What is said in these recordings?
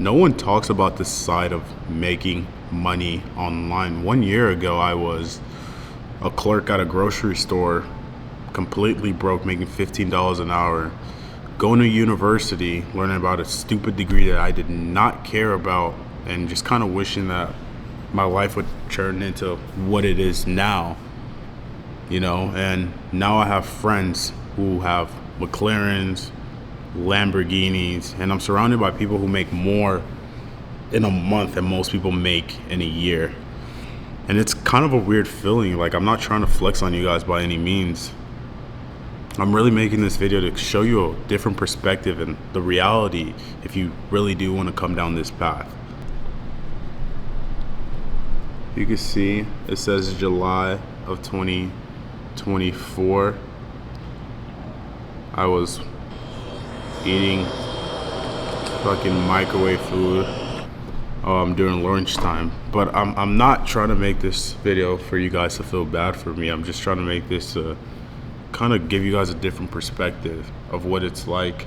no one talks about this side of making money online. 1 year ago, I was a clerk at a grocery store, completely broke, making $15 an hour, going to university, learning about a stupid degree that I did not care about, and just kind of wishing that my life would turn into what it is now, and now I have friends who have McLarens, Lamborghinis, and I'm surrounded by people who make more in a month than most people make in a year. And it's kind of a weird feeling. Like, I'm not trying to flex on you guys by any means. I'm really making this video to show you a different perspective and the reality if you really do want to come down this path. You can see it says July of 2024. I was eating fucking microwave food during lunchtime. But I'm not trying to make this video for you guys to feel bad for me. I'm just trying to make this kind of give you guys a different perspective of what it's like,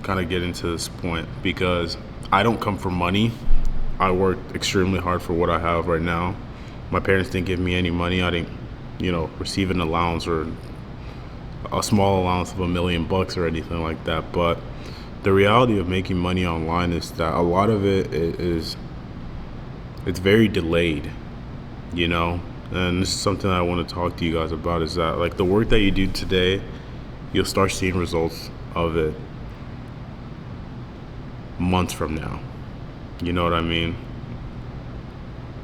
kind of get into this point, because I don't come from money. I worked extremely hard for what I have right now. My parents didn't give me any money. I didn't, receive an allowance or a small allowance of $1 million or anything like that. But the reality of making money online is that a lot of it's very delayed, and this is something I want to talk to you guys about, is that like the work that you do today, you'll start seeing results of it months from now. You know what I mean?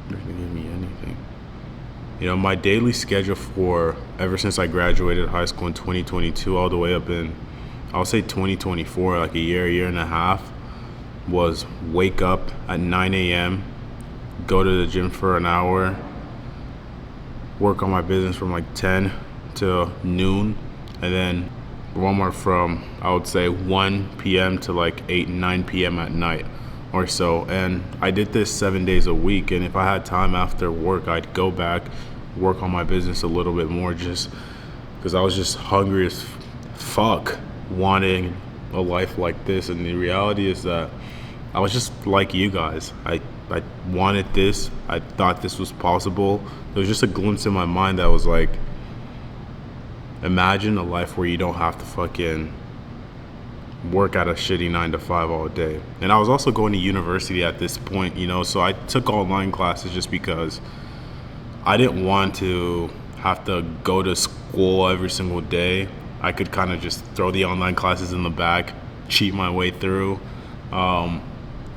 They're gonna give me anything. My daily schedule for ever since I graduated high school in 2022 all the way up in, I'll say 2024, like a year and a half, was wake up at 9 a.m., go to the gym for an hour, work on my business from like 10 to noon, and then Walmart from, I would say, 1 p.m. to like 8, 9 p.m. at night or so. And I did this 7 days a week, and if I had time after work, I'd go back, work on my business a little bit more, just because I was just hungry as fuck, wanting a life like this. And the reality is that I was just like you guys. I wanted this. I thought this was possible. There was just a glimpse in my mind that was like, imagine a life where you don't have to fucking work at a shitty 9 to 5 all day. And I was also going to university at this point, so I took online classes just because I didn't want to have to go to school every single day. I could kind of just throw the online classes in the back, cheat my way through,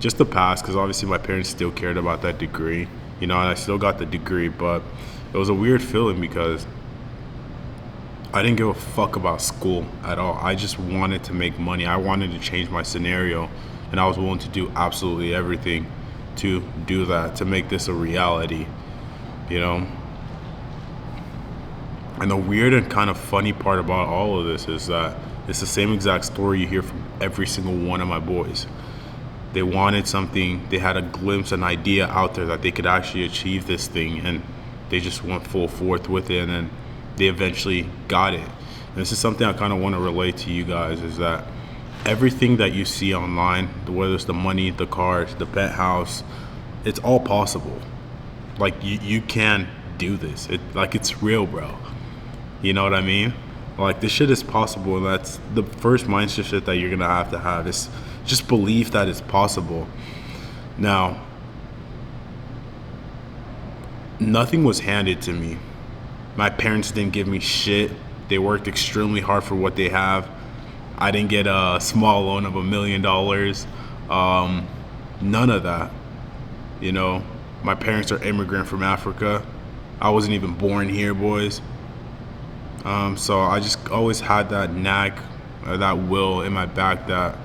just to pass, because obviously my parents still cared about that degree, and I still got the degree. But it was a weird feeling because I didn't give a fuck about school at all. I just wanted to make money. I wanted to change my scenario, and I was willing to do absolutely everything to do that, to make this a reality, And the weird and kind of funny part about all of this is that it's the same exact story you hear from every single one of my boys. They wanted something, they had a glimpse, an idea out there that they could actually achieve this thing, and they just went full forth with it, and then they eventually got it. And this is something I kind of want to relate to you guys, is that everything that you see online, whether it's the money, the cars, the penthouse, it's all possible. Like, you can do this. It's real, bro. You know what I mean? Like, this shit is possible, and that's the first mindset shit that you're gonna have is just believe that it's possible. Now, nothing was handed to me. My parents didn't give me shit. They worked extremely hard for what they have. I didn't get a small loan of $1 million. None of that. My parents are immigrant from Africa. I wasn't even born here, boys. So I just always had that knack, that will in my back that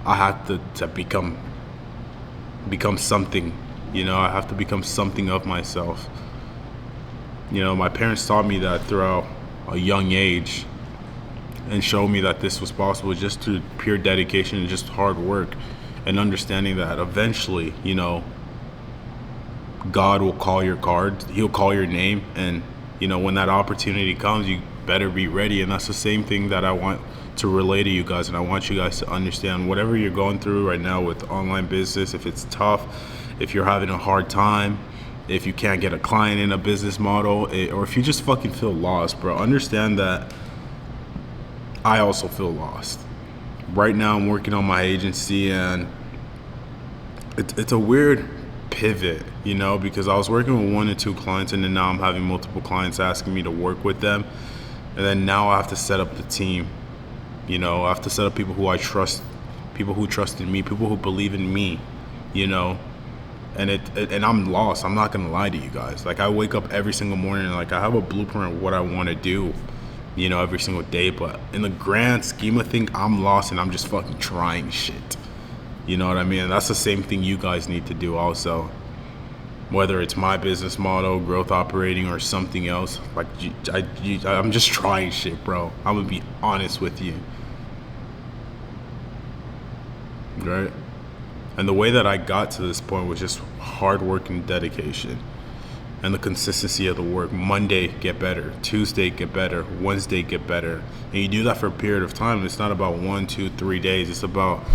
I had to become something. I have to become something of myself. My parents taught me that throughout a young age, and showed me that this was possible just through pure dedication and just hard work, and understanding that eventually, God will call your card. He'll call your name, and when that opportunity comes, you better be ready. And that's the same thing that I want to relay to you guys. And I want you guys to understand whatever you're going through right now with online business, if it's tough, if you're having a hard time, if you can't get a client in a business model, or if you just fucking feel lost, bro, understand that I also feel lost. Right now I'm working on my agency, and it's a weird pivot, you know, because I was working with 1 or 2 clients, and then now I'm having multiple clients asking me to work with them. And then now I have to set up the team. You know, I have to set up people who I trust, people who trust in me, people who believe in me, you know. And and I'm lost. I'm not gonna lie to you guys. Like, I wake up every single morning and like I have a blueprint of what I want to do, you know, every single day. But in the grand scheme of things, I'm lost, and I'm just fucking trying shit. You know what I mean? And that's the same thing you guys need to do also. Whether it's my business model, growth operating, or something else, like I'm just trying shit, bro. I'm gonna be honest with you, right? And the way that I got to this point was just hard work and dedication and the consistency of the work. Monday, get better. Tuesday, get better. Wednesday, get better. And you do that for a period of time. It's not about 1, 2, 3 days. It's about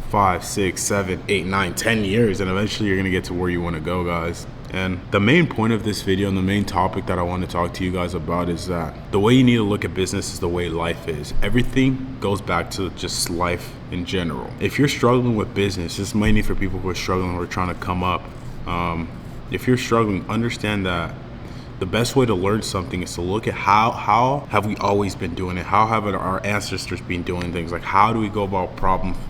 5, 6, 7, 8, 9, 10 years. And eventually you're going to get to where you want to go, guys. And the main point of this video and the main topic that I want to talk to you guys about is that the way you need to look at business is the way life is. Everything goes back to just life in general. If you're struggling with business, this is mainly for people who are struggling or trying to come up. If you're struggling, understand that the best way to learn something is to look at how have we always been doing it? How have our ancestors been doing things? Like, how do we go about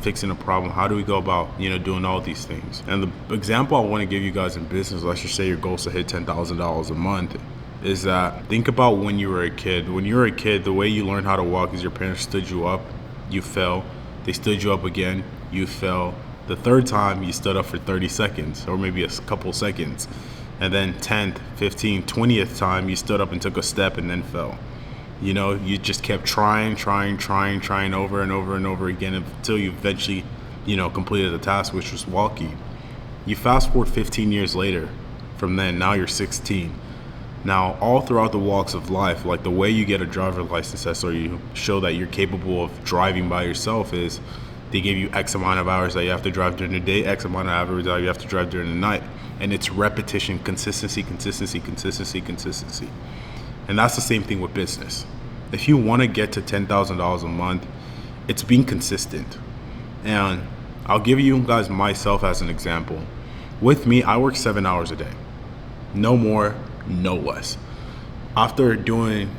fixing a problem? How do we go about, you know, doing all these things? And the example I want to give you guys in business, let's just say your goal is to hit $10,000 a month, is that think about when you were a kid. When you were a kid, the way you learned how to walk is your parents stood you up, you fell, they stood you up again, you fell. The third time you stood up for 30 seconds or maybe a couple seconds. And then 10th, 15th, 20th time, you stood up and took a step and then fell. You know, you just kept trying over and over and over again until you eventually, you know, completed the task, which was walking. You fast forward 15 years later from then, now you're 16. Now, all throughout the walks of life, like the way you get a driver's license test or you show that you're capable of driving by yourself is they give you X amount of hours that you have to drive during the day, X amount of hours that you have to drive during the night. And it's repetition, consistency. And that's the same thing with business. If you want to get to $10,000 a month, it's being consistent. And I'll give you guys myself as an example. With me, I work 7 hours a day. No more, no less. After doing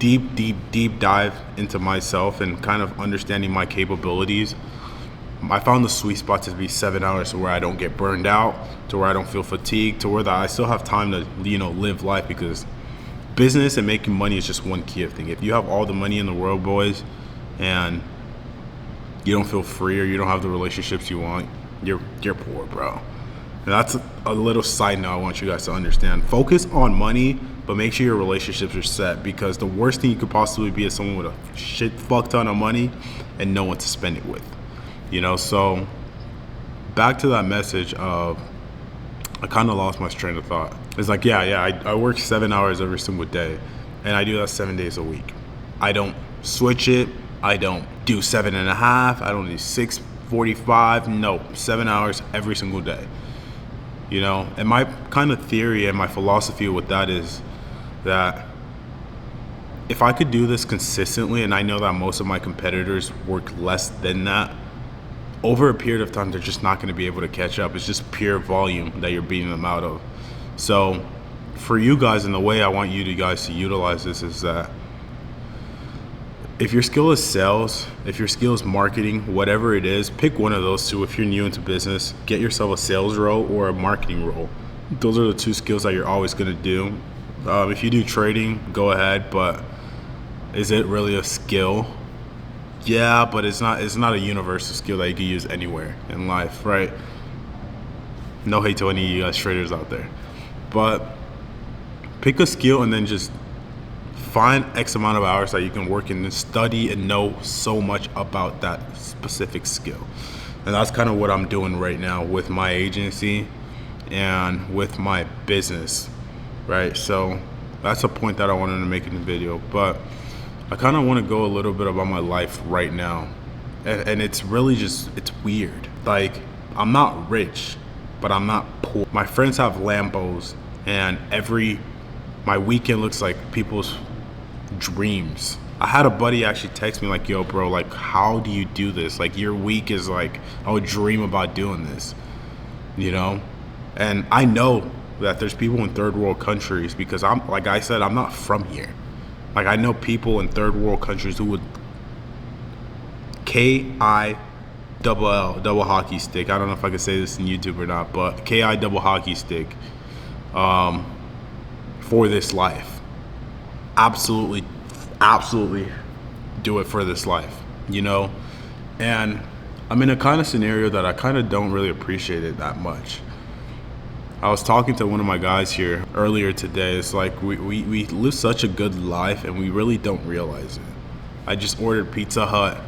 deep dive into myself and kind of understanding my capabilities, I found the sweet spot to be 7 hours, to where I don't get burned out, to where I don't feel fatigued, to where that I still have time to, you know, live life. Because business and making money is just one key of thing. If you have all the money in the world, boys, and you don't feel free or you don't have the relationships you want, you're poor, bro. And that's a little side note I want you guys to understand. Focus on money, but make sure your relationships are set, because the worst thing you could possibly be is someone with a fuck ton of money and no one to spend it with. You know, so back to that message of, I kind of lost my train of thought. It's like, I work 7 hours every single day, and I do that 7 days a week. I don't switch it. I don't do 7.5. I don't do 6:45. No, 7 hours every single day. You know, and my kind of theory and my philosophy with that is that if I could do this consistently, and I know that most of my competitors work less than that, over a period of time, they're just not going to be able to catch up. It's just pure volume that you're beating them out of. So for you guys, and the way I want you guys to utilize this is that if your skill is sales, if your skill is marketing, whatever it is, pick one of those two. If you're new into business, get yourself a sales role or a marketing role. Those are the two skills that you're always going to do. If you do trading, go ahead, but is it really a skill? Yeah, but it's not a universal skill that you can use anywhere in life, right? No hate to any of you guys traders out there. But pick a skill and then just find X amount of hours that you can work in and study and know so much about that specific skill. And that's kind of what I'm doing right now with my agency and with my business, right? So that's a point that I wanted to make in the video. But I kind of want to go a little bit about my life right now. And it's really just, it's weird. Like, I'm not rich, but I'm not poor. My friends have Lambos, and my weekend looks like people's dreams. I had a buddy actually text me like, yo, bro, like, how do you do this? Like, your week is like, I would dream about doing this, you know? And I know that there's people in third world countries because like I said, I'm not from here. Like, I know people in third world countries who would KILL, double hockey stick. I don't know if I could say this in YouTube or not, but KI double hockey stick for this life. Absolutely do it for this life, you know? And I'm in a kind of scenario that I kind of don't really appreciate it that much. I was talking to one of my guys here earlier today. It's like we live such a good life and we really don't realize it. I just ordered Pizza Hut.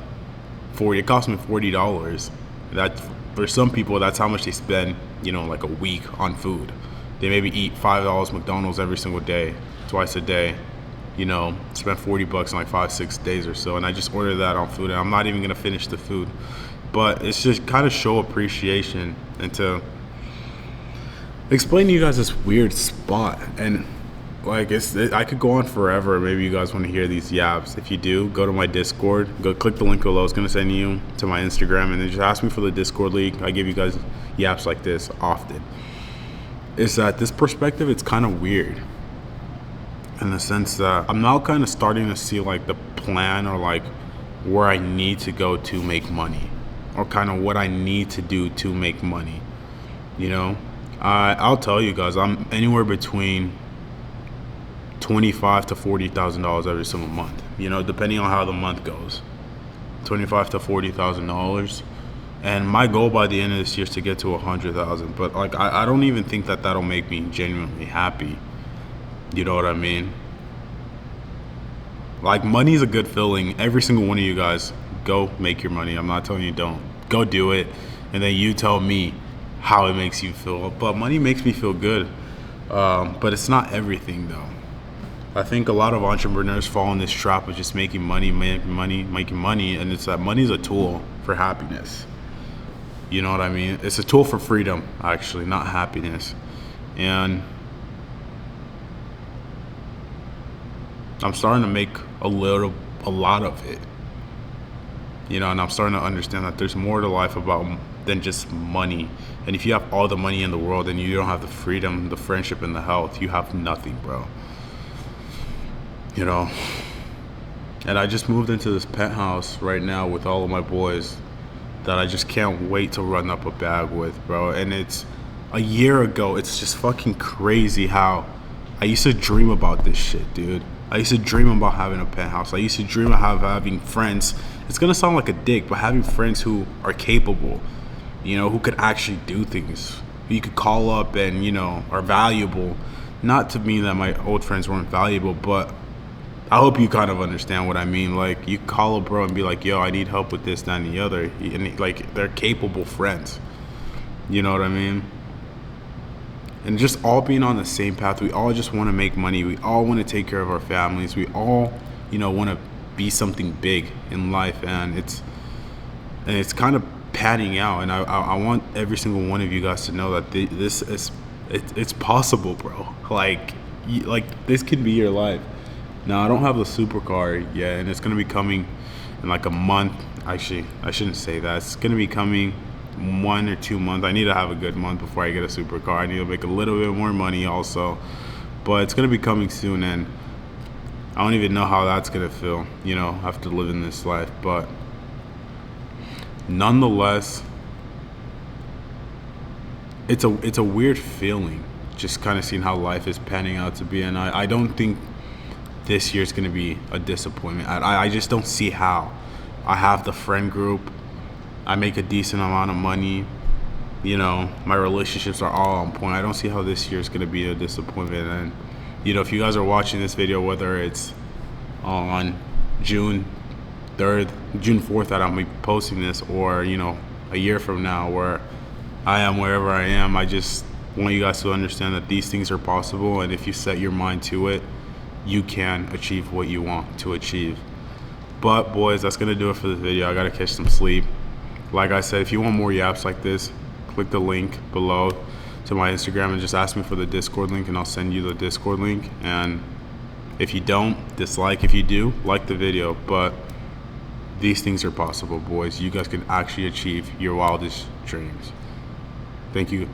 It cost me $40. That, for some people, that's how much they spend, you know, like a week on food. They maybe eat $5 McDonald's every single day, twice a day, you know, spend $40 in like 5-6 days or so. And I just ordered that on food, and I'm not even gonna finish the food. But it's just kind of show appreciation and to explain to you guys this weird spot. And like, I could go on forever. Maybe you guys want to hear these yaps. If you do, go to my Discord. Go click the link below. It's going to send you to my Instagram. And then just ask me for the Discord link. I give you guys yaps like this often. Is that this perspective, it's kind of weird. In the sense that I'm now kind of starting to see like the plan or like where I need to go to make money. Or kind of what I need to do to make money. You know? I'll tell you guys, I'm anywhere between $25,000 to $40,000 every single month, you know, depending on how the month goes. $25,000 to $40,000, and my goal by the end of this year is to get to 100,000. But like, I don't even think that that'll make me genuinely happy. You know what I mean? Like, money is a good feeling. Every single one of you guys, go make your money. I'm not telling you don't. Go do it, and then you tell me how it makes you feel. But money makes me feel good, but it's not everything though. I think a lot of entrepreneurs fall in this trap of just making money, and it's that money is a tool for happiness. You know what I mean? It's a tool for freedom, actually, not happiness. And I'm starting to make a lot of it. You know, and I'm starting to understand that there's more to life than just money. And if you have all the money in the world and you don't have the freedom, the friendship, and the health, you have nothing, bro. You know? And I just moved into this penthouse right now with all of my boys that I just can't wait to run up a bag with, bro. And it's a year ago, it's just fucking crazy how I used to dream about this shit, dude. I used to dream about having a penthouse. I used to dream of having friends. It's gonna sound like a dick, but having friends who are capable, you know, who could actually do things. You could call up and, you know, are valuable. Not to mean that my old friends weren't valuable, but I hope you kind of understand what I mean. Like, you call a bro and be like, yo, I need help with this, that, and the other. And like, they're capable friends. You know what I mean? And just all being on the same path. We all just want to make money. We all want to take care of our families. We all, you know, want to be something big in life. And it's kind of panning out. And I want every single one of you guys to know that it's possible, bro. Like this could be your life. Now, I don't have the supercar yet, and it's going to be coming in like a month. Actually, I shouldn't say that. It's going to be coming 1 or 2 months. I need to have a good month before I get a supercar. I need to make a little bit more money also. But it's going to be coming soon, and I don't even know how that's going to feel, you know, after living this life. But nonetheless, it's a weird feeling, just kind of seeing how life is panning out to be. And I don't think this year's going to be a disappointment. I just don't see how. I have the friend group. I make a decent amount of money. You know, my relationships are all on point. I don't see how this year's going to be a disappointment. And, you know, if you guys are watching this video, whether it's on June 3rd, June 4th that I'll be posting this, or, you know, a year from now where I am wherever I am, I just want you guys to understand that these things are possible. And if you set your mind to it, you can achieve what you want to achieve. But boys, that's gonna do it for this video. I gotta catch some sleep. Like I said, if you want more yaps like this, click the link below to my Instagram and just ask me for the Discord link, and I'll send you the Discord link. And if you don't, dislike. If you do, like the video. But these things are possible, boys. You guys can actually achieve your wildest dreams. Thank you.